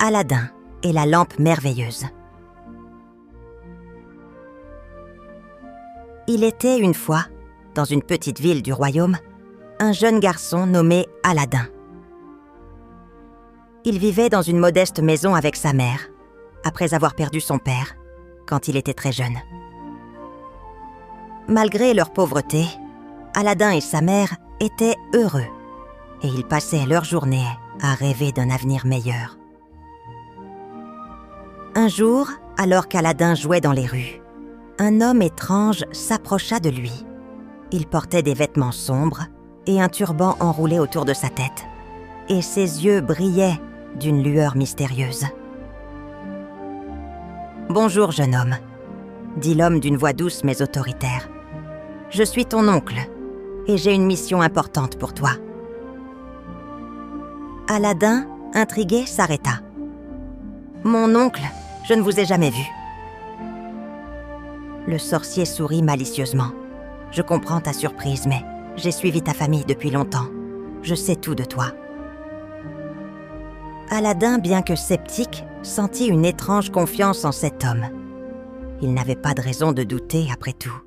Aladin et la lampe merveilleuse. Il était une fois, dans une petite ville du royaume, un jeune garçon nommé Aladin. Il vivait dans une modeste maison avec sa mère, après avoir perdu son père, quand il était très jeune. Malgré leur pauvreté, Aladin et sa mère étaient heureux, et ils passaient leur journée à rêver d'un avenir meilleur. Un jour, alors qu'Aladin jouait dans les rues, un homme étrange s'approcha de lui. Il portait des vêtements sombres et un turban enroulé autour de sa tête, et ses yeux brillaient d'une lueur mystérieuse. « Bonjour, jeune homme, » dit l'homme d'une voix douce mais autoritaire. « Je suis ton oncle, et j'ai une mission importante pour toi. » Aladin, intrigué, s'arrêta. « Mon oncle, je ne vous ai jamais vu. » Le sorcier sourit malicieusement. « Je comprends ta surprise, mais j'ai suivi ta famille depuis longtemps. Je sais tout de toi. » Aladin, bien que sceptique, sentit une étrange confiance en cet homme. Il n'avait pas de raison de douter, après tout.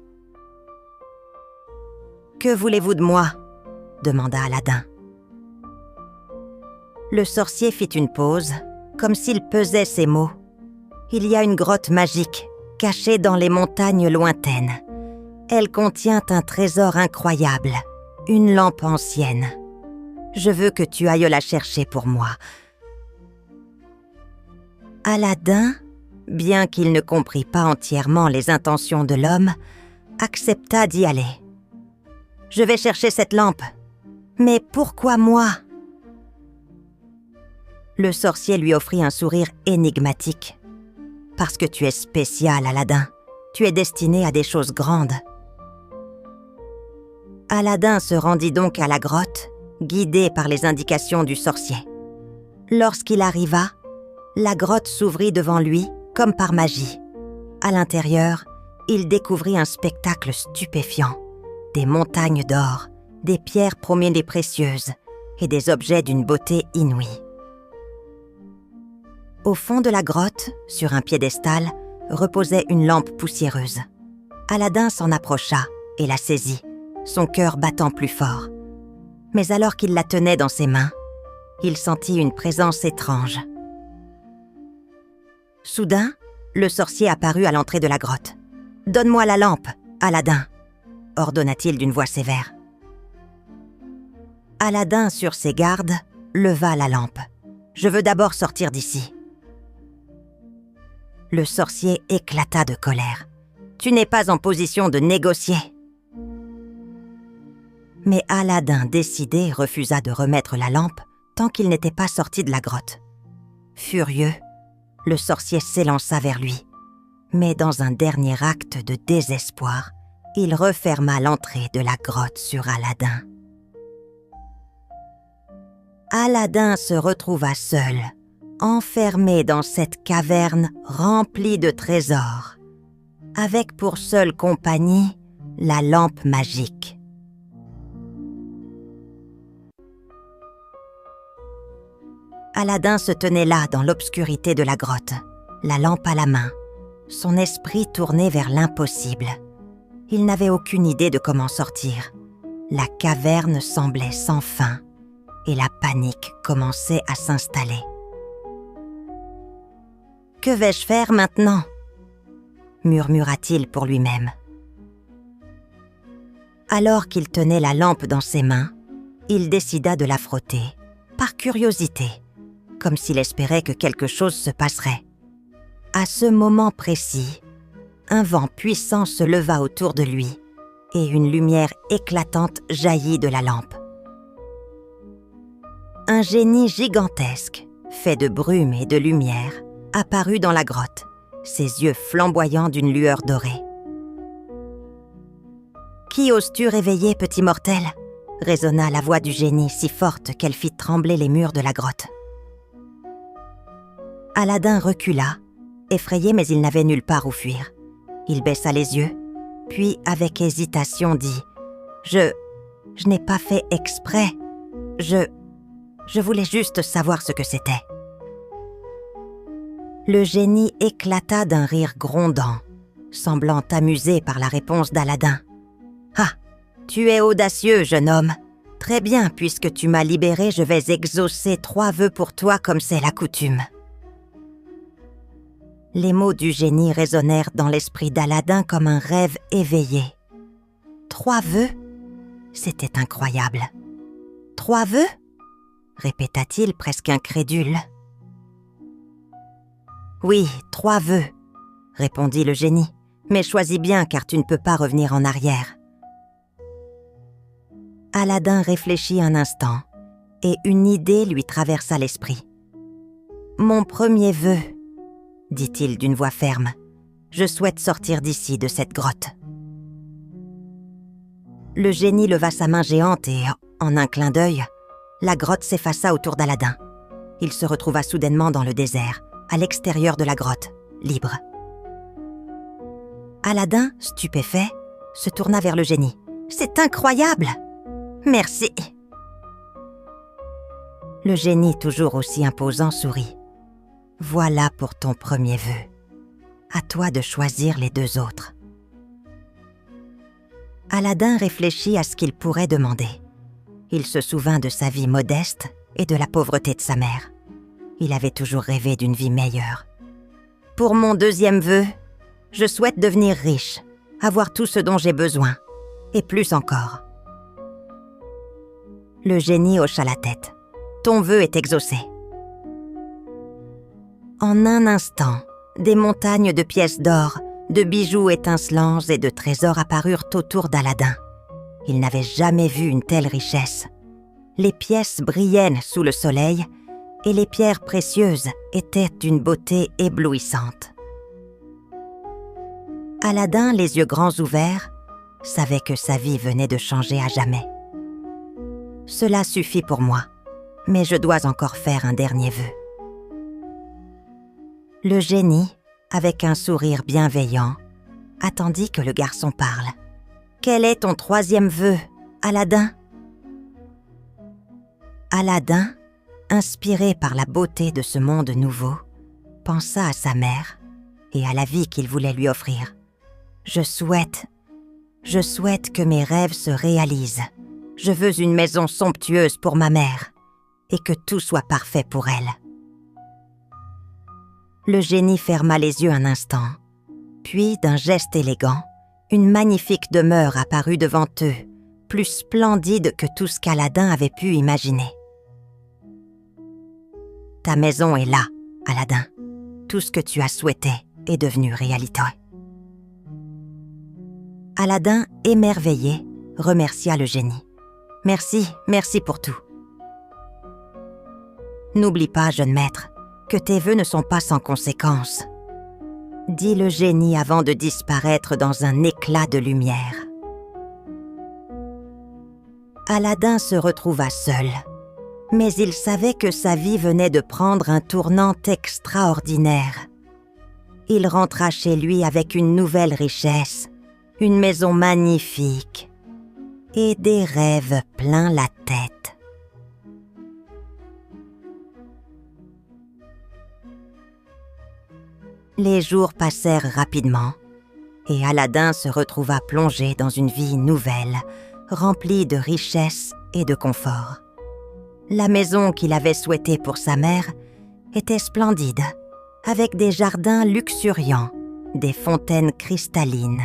« Que voulez-vous de moi ?» demanda Aladin. Le sorcier fit une pause, comme s'il pesait ses mots. « Il y a une grotte magique, cachée dans les montagnes lointaines. Elle contient un trésor incroyable, une lampe ancienne. Je veux que tu ailles la chercher pour moi. » Aladin, bien qu'il ne comprît pas entièrement les intentions de l'homme, accepta d'y aller. « Je vais chercher cette lampe. Mais pourquoi moi ?» Le sorcier lui offrit un sourire énigmatique. « Parce que tu es spécial, Aladin. Tu es destiné à des choses grandes. » Aladin se rendit donc à la grotte, guidé par les indications du sorcier. Lorsqu'il arriva, la grotte s'ouvrit devant lui comme par magie. À l'intérieur, il découvrit un spectacle stupéfiant. Des montagnes d'or, des pierres promenées précieuses et des objets d'une beauté inouïe. Au fond de la grotte, sur un piédestal, reposait une lampe poussiéreuse. Aladin s'en approcha et la saisit, son cœur battant plus fort. Mais alors qu'il la tenait dans ses mains, il sentit une présence étrange. Soudain, le sorcier apparut à l'entrée de la grotte. « Donne-moi la lampe, Aladin !» ordonna-t-il d'une voix sévère. Aladin, sur ses gardes, leva la lampe. « Je veux d'abord sortir d'ici. » Le sorcier éclata de colère. « Tu n'es pas en position de négocier. » Mais Aladin, décidé, refusa de remettre la lampe tant qu'il n'était pas sorti de la grotte. Furieux, le sorcier s'élança vers lui. Mais dans un dernier acte de désespoir, il referma l'entrée de la grotte sur Aladin. Aladin se retrouva seul, enfermé dans cette caverne remplie de trésors, avec pour seule compagnie la lampe magique. Aladin se tenait là dans l'obscurité de la grotte, la lampe à la main, son esprit tourné vers l'impossible. Il n'avait aucune idée de comment sortir. La caverne semblait sans fin et la panique commençait à s'installer. « Que vais-je faire maintenant ?» murmura-t-il pour lui-même. Alors qu'il tenait la lampe dans ses mains, il décida de la frotter, par curiosité, comme s'il espérait que quelque chose se passerait. À ce moment précis, un vent puissant se leva autour de lui et une lumière éclatante jaillit de la lampe. Un génie gigantesque, fait de brume et de lumière, apparut dans la grotte, ses yeux flamboyants d'une lueur dorée. « Qui oses-tu réveiller, petit mortel ?» résonna la voix du génie si forte qu'elle fit trembler les murs de la grotte. Aladin recula, effrayé mais il n'avait nulle part où fuir. Il baissa les yeux, puis avec hésitation dit « Je n'ai pas fait exprès. Je voulais juste savoir ce que c'était. » Le génie éclata d'un rire grondant, semblant amusé par la réponse d'Aladin. « Ah, tu es audacieux, jeune homme. Très bien, puisque tu m'as libéré, je vais exaucer 3 vœux pour toi comme c'est la coutume. » Les mots du génie résonnèrent dans l'esprit d'Aladin comme un rêve éveillé. 3 vœux? C'était incroyable. 3 vœux? Répéta-t-il presque incrédule. Oui, 3 vœux, répondit le génie, mais choisis bien car tu ne peux pas revenir en arrière. Aladin réfléchit un instant et une idée lui traversa l'esprit. Mon premier vœu, dit-il d'une voix ferme, je souhaite sortir d'ici, de cette grotte. Le génie leva sa main géante et, en un clin d'œil, la grotte s'effaça autour d'Aladin. Il se retrouva soudainement dans le désert, à l'extérieur de la grotte, libre. Aladin, stupéfait, se tourna vers le génie. « C'est incroyable! Merci !» Le génie, toujours aussi imposant, sourit. « Voilà pour ton premier vœu. À toi de choisir les 2 autres. » Aladin réfléchit à ce qu'il pourrait demander. Il se souvint de sa vie modeste et de la pauvreté de sa mère. Il avait toujours rêvé d'une vie meilleure. « Pour mon 2e vœu, je souhaite devenir riche, avoir tout ce dont j'ai besoin, et plus encore. » Le génie hocha la tête. « Ton vœu est exaucé. » En un instant, des montagnes de pièces d'or, de bijoux étincelants et de trésors apparurent autour d'Aladin. Il n'avait jamais vu une telle richesse. Les pièces brillaient sous le soleil et les pierres précieuses étaient d'une beauté éblouissante. Aladin, les yeux grands ouverts, savait que sa vie venait de changer à jamais. « Cela suffit pour moi, mais je dois encore faire un dernier vœu. » Le génie, avec un sourire bienveillant, attendit que le garçon parle. « Quel est ton 3e vœu, Aladin ?» Aladin, inspiré par la beauté de ce monde nouveau, pensa à sa mère et à la vie qu'il voulait lui offrir. « Je souhaite que mes rêves se réalisent. Je veux une maison somptueuse pour ma mère et que tout soit parfait pour elle. » Le génie ferma les yeux un instant, puis d'un geste élégant, une magnifique demeure apparut devant eux, plus splendide que tout ce qu'Aladin avait pu imaginer. « Ta maison est là, Aladin. Tout ce que tu as souhaité est devenu réalité. » Aladin, émerveillé, remercia le génie. « Merci, merci pour tout. » « N'oublie pas, jeune maître, que tes vœux ne sont pas sans conséquences, » dit le génie avant de disparaître dans un éclat de lumière. Aladin se retrouva seul, mais il savait que sa vie venait de prendre un tournant extraordinaire. Il rentra chez lui avec une nouvelle richesse, une maison magnifique et des rêves plein la tête. Les jours passèrent rapidement et Aladin se retrouva plongé dans une vie nouvelle, remplie de richesse et de confort. La maison qu'il avait souhaitée pour sa mère était splendide, avec des jardins luxuriants, des fontaines cristallines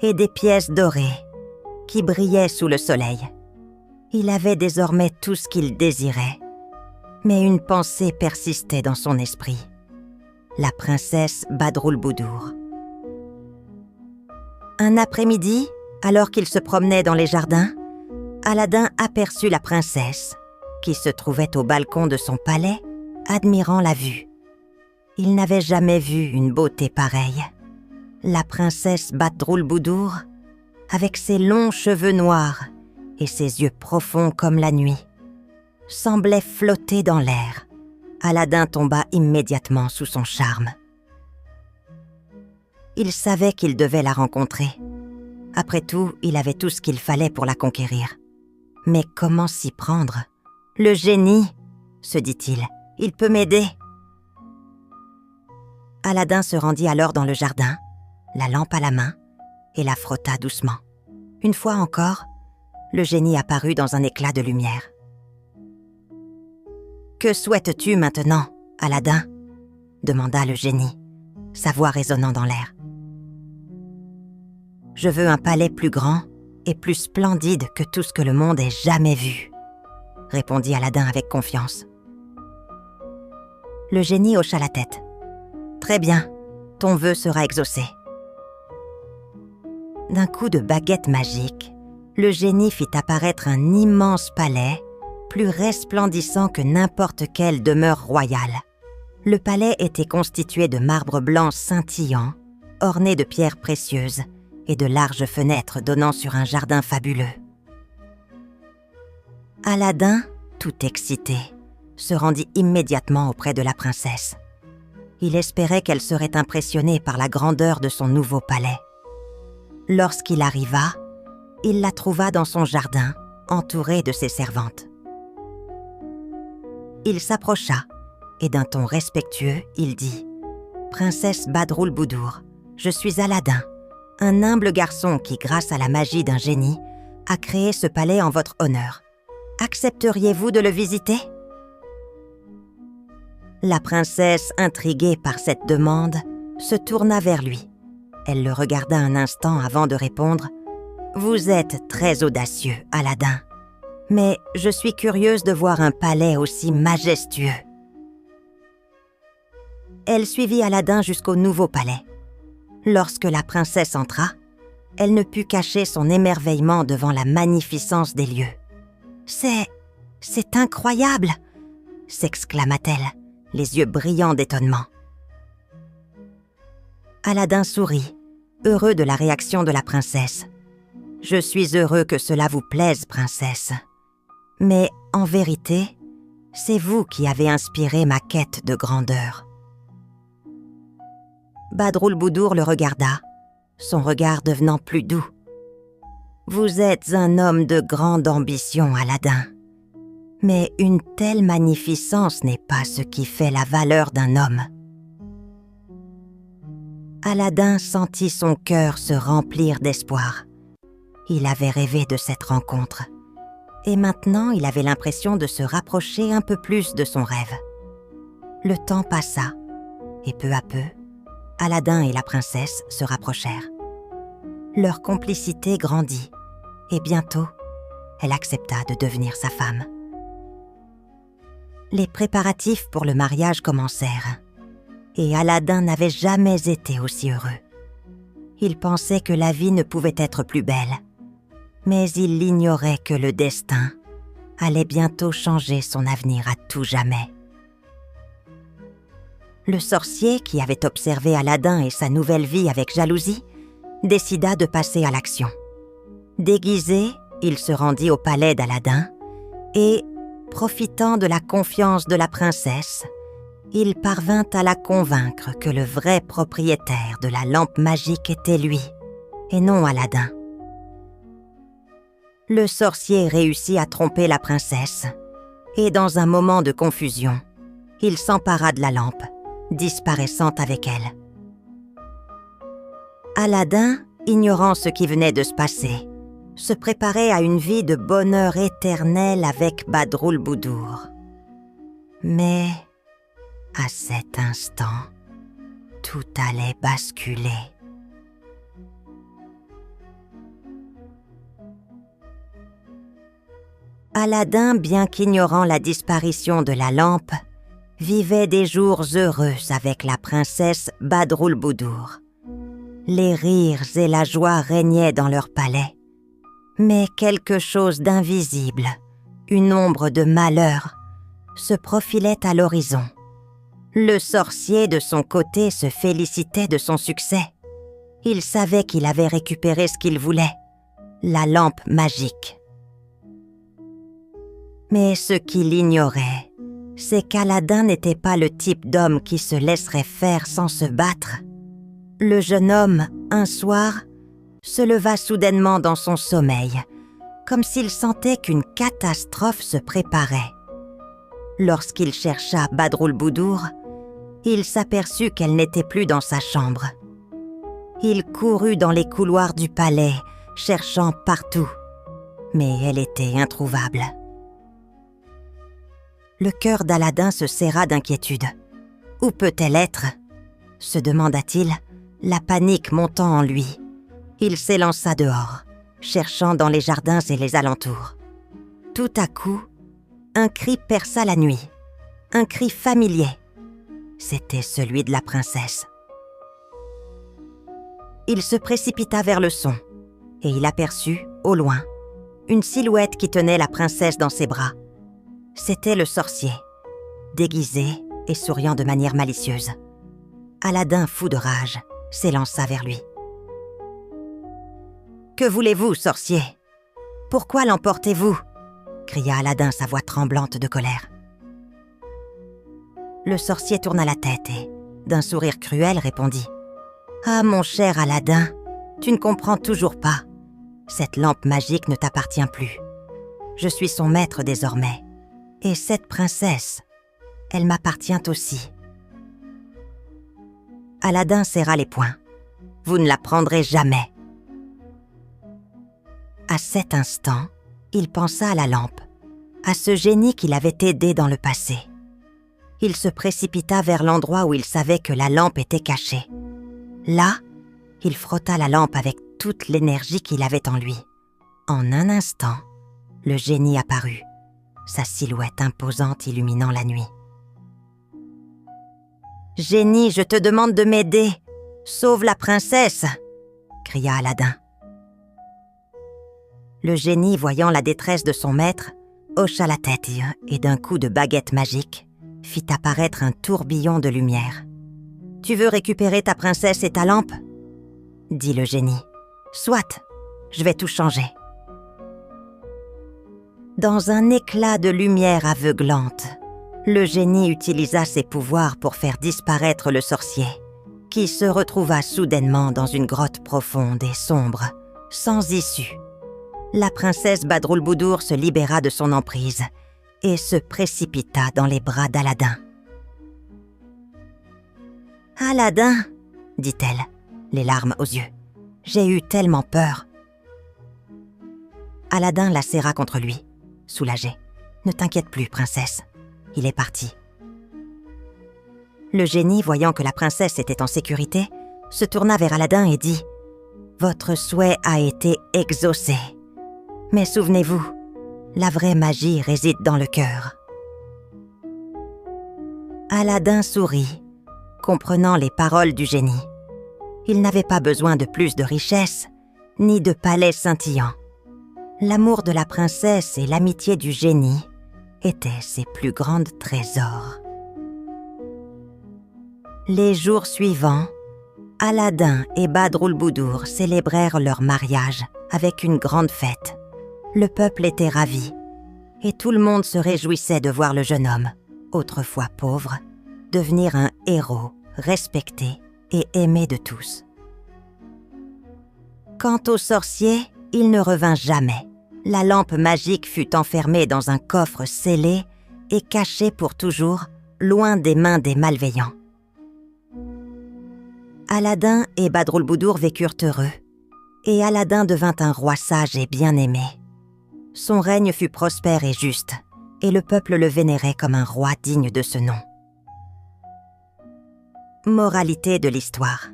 et des pièces dorées qui brillaient sous le soleil. Il avait désormais tout ce qu'il désirait, mais une pensée persistait dans son esprit. La princesse Badroulboudour. Un après-midi, alors qu'il se promenait dans les jardins, Aladin aperçut la princesse, qui se trouvait au balcon de son palais, admirant la vue. Il n'avait jamais vu une beauté pareille. La princesse Badroulboudour, avec ses longs cheveux noirs et ses yeux profonds comme la nuit, semblait flotter dans l'air. Aladin tomba immédiatement sous son charme. Il savait qu'il devait la rencontrer. Après tout, il avait tout ce qu'il fallait pour la conquérir. Mais comment s'y prendre ? Le génie, se dit-il, il peut m'aider. Aladin se rendit alors dans le jardin, la lampe à la main, et la frotta doucement. Une fois encore, le génie apparut dans un éclat de lumière. « Que souhaites-tu maintenant, Aladin ?» demanda le génie, sa voix résonnant dans l'air. « Je veux un palais plus grand et plus splendide que tout ce que le monde ait jamais vu, » répondit Aladin avec confiance. Le génie hocha la tête. « Très bien, ton vœu sera exaucé. » D'un coup de baguette magique, le génie fit apparaître un immense palais, plus resplendissant que n'importe quelle demeure royale. Le palais était constitué de marbre blanc scintillant, orné de pierres précieuses et de larges fenêtres donnant sur un jardin fabuleux. Aladin, tout excité, se rendit immédiatement auprès de la princesse. Il espérait qu'elle serait impressionnée par la grandeur de son nouveau palais. Lorsqu'il arriva, il la trouva dans son jardin, entourée de ses servantes. Il s'approcha et d'un ton respectueux, il dit « Princesse Badroulboudour, je suis Aladin, un humble garçon qui, grâce à la magie d'un génie, a créé ce palais en votre honneur. Accepteriez-vous de le visiter ?» La princesse, intriguée par cette demande, se tourna vers lui. Elle le regarda un instant avant de répondre « Vous êtes très audacieux, Aladin, mais je suis curieuse de voir un palais aussi majestueux. » Elle suivit Aladin jusqu'au nouveau palais. Lorsque la princesse entra, elle ne put cacher son émerveillement devant la magnificence des lieux. « C'est incroyable !» s'exclama-t-elle, les yeux brillants d'étonnement. Aladin sourit, heureux de la réaction de la princesse. « Je suis heureux que cela vous plaise, princesse. Mais en vérité, c'est vous qui avez inspiré ma quête de grandeur. » Badroulboudour le regarda, son regard devenant plus doux. « Vous êtes un homme de grande ambition, Aladin. Mais une telle magnificence n'est pas ce qui fait la valeur d'un homme. » Aladin sentit son cœur se remplir d'espoir. Il avait rêvé de cette rencontre. Et maintenant, il avait l'impression de se rapprocher un peu plus de son rêve. Le temps passa, et peu à peu, Aladin et la princesse se rapprochèrent. Leur complicité grandit, et bientôt, elle accepta de devenir sa femme. Les préparatifs pour le mariage commencèrent. Et Aladin n'avait jamais été aussi heureux. Il pensait que la vie ne pouvait être plus belle, mais il ignorait que le destin allait bientôt changer son avenir à tout jamais. Le sorcier, qui avait observé Aladin et sa nouvelle vie avec jalousie, décida de passer à l'action. Déguisé, il se rendit au palais d'Aladin et, profitant de la confiance de la princesse, il parvint à la convaincre que le vrai propriétaire de la lampe magique était lui, et non Aladin. Le sorcier réussit à tromper la princesse, et dans un moment de confusion, il s'empara de la lampe, disparaissant avec elle. Aladin, ignorant ce qui venait de se passer, se préparait à une vie de bonheur éternel avec Badroulboudour. Mais à cet instant, tout allait basculer. Aladin, bien qu'ignorant la disparition de la lampe, vivait des jours heureux avec la princesse Badroulboudour. Les rires et la joie régnaient dans leur palais. Mais quelque chose d'invisible, une ombre de malheur, se profilait à l'horizon. Le sorcier, de son côté, se félicitait de son succès. Il savait qu'il avait récupéré ce qu'il voulait, la lampe magique. Mais ce qu'il ignorait, c'est qu'Aladin n'était pas le type d'homme qui se laisserait faire sans se battre. Le jeune homme, un soir, se leva soudainement dans son sommeil, comme s'il sentait qu'une catastrophe se préparait. Lorsqu'il chercha Badroulboudour, il s'aperçut qu'elle n'était plus dans sa chambre. Il courut dans les couloirs du palais, cherchant partout, mais elle était introuvable. Le cœur d'Aladin se serra d'inquiétude. « Où peut-elle être ?» se demanda-t-il, la panique montant en lui. Il s'élança dehors, cherchant dans les jardins et les alentours. Tout à coup, un cri perça la nuit, un cri familier. C'était celui de la princesse. Il se précipita vers le son, et il aperçut, au loin, une silhouette qui tenait la princesse dans ses bras. C'était le sorcier, déguisé et souriant de manière malicieuse. Aladin, fou de rage, s'élança vers lui. « Que voulez-vous, sorcier ? Pourquoi l'emportez-vous » cria Aladin, sa voix tremblante de colère. Le sorcier tourna la tête et, d'un sourire cruel, répondit « Ah, mon cher Aladin, tu ne comprends toujours pas. Cette lampe magique ne t'appartient plus. Je suis son maître désormais. Et cette princesse, elle m'appartient aussi. » Aladin serra les poings. « Vous ne la prendrez jamais. » À cet instant, il pensa à la lampe, à ce génie qui l'avait aidé dans le passé. Il se précipita vers l'endroit où il savait que la lampe était cachée. Là, il frotta la lampe avec toute l'énergie qu'il avait en lui. En un instant, le génie apparut, sa silhouette imposante illuminant la nuit. « Génie, je te demande de m'aider. Sauve la princesse !» cria Aladin. Le génie, voyant la détresse de son maître, hocha la tête et d'un coup de baguette magique, fit apparaître un tourbillon de lumière. « Tu veux récupérer ta princesse et ta lampe ?» dit le génie. « Soit, je vais tout changer. » Dans un éclat de lumière aveuglante, le génie utilisa ses pouvoirs pour faire disparaître le sorcier, qui se retrouva soudainement dans une grotte profonde et sombre, sans issue. La princesse Badroulboudour se libéra de son emprise et se précipita dans les bras d'Aladin. « Aladin, dit-elle, les larmes aux yeux, j'ai eu tellement peur. » Aladin la serra contre lui, soulagé. « Ne t'inquiète plus, princesse, il est parti. » Le génie, voyant que la princesse était en sécurité, se tourna vers Aladin et dit « Votre souhait a été exaucé. Mais souvenez-vous, la vraie magie réside dans le cœur. » Aladin sourit, comprenant les paroles du génie. Il n'avait pas besoin de plus de richesses, ni de palais scintillants. L'amour de la princesse et l'amitié du génie étaient ses plus grands trésors. Les jours suivants, Aladin et Badroulboudour célébrèrent leur mariage avec une grande fête. Le peuple était ravi, et tout le monde se réjouissait de voir le jeune homme, autrefois pauvre, devenir un héros respecté et aimé de tous. Quant au sorcier, il ne revint jamais. La lampe magique fut enfermée dans un coffre scellé et cachée pour toujours, loin des mains des malveillants. Aladin et Badroulboudour vécurent heureux, et Aladin devint un roi sage et bien-aimé. Son règne fut prospère et juste, et le peuple le vénérait comme un roi digne de ce nom. Moralité de l'histoire.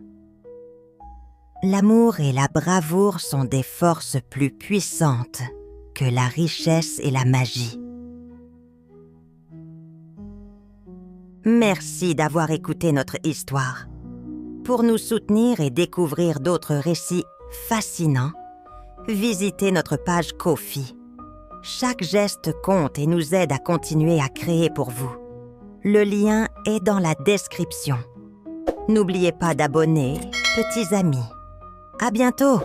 L'amour et la bravoure sont des forces plus puissantes que la richesse et la magie. Merci d'avoir écouté notre histoire. Pour nous soutenir et découvrir d'autres récits fascinants, visitez notre page Ko-fi. Chaque geste compte et nous aide à continuer à créer pour vous. Le lien est dans la description. N'oubliez pas d'abonner, petits amis. À bientôt!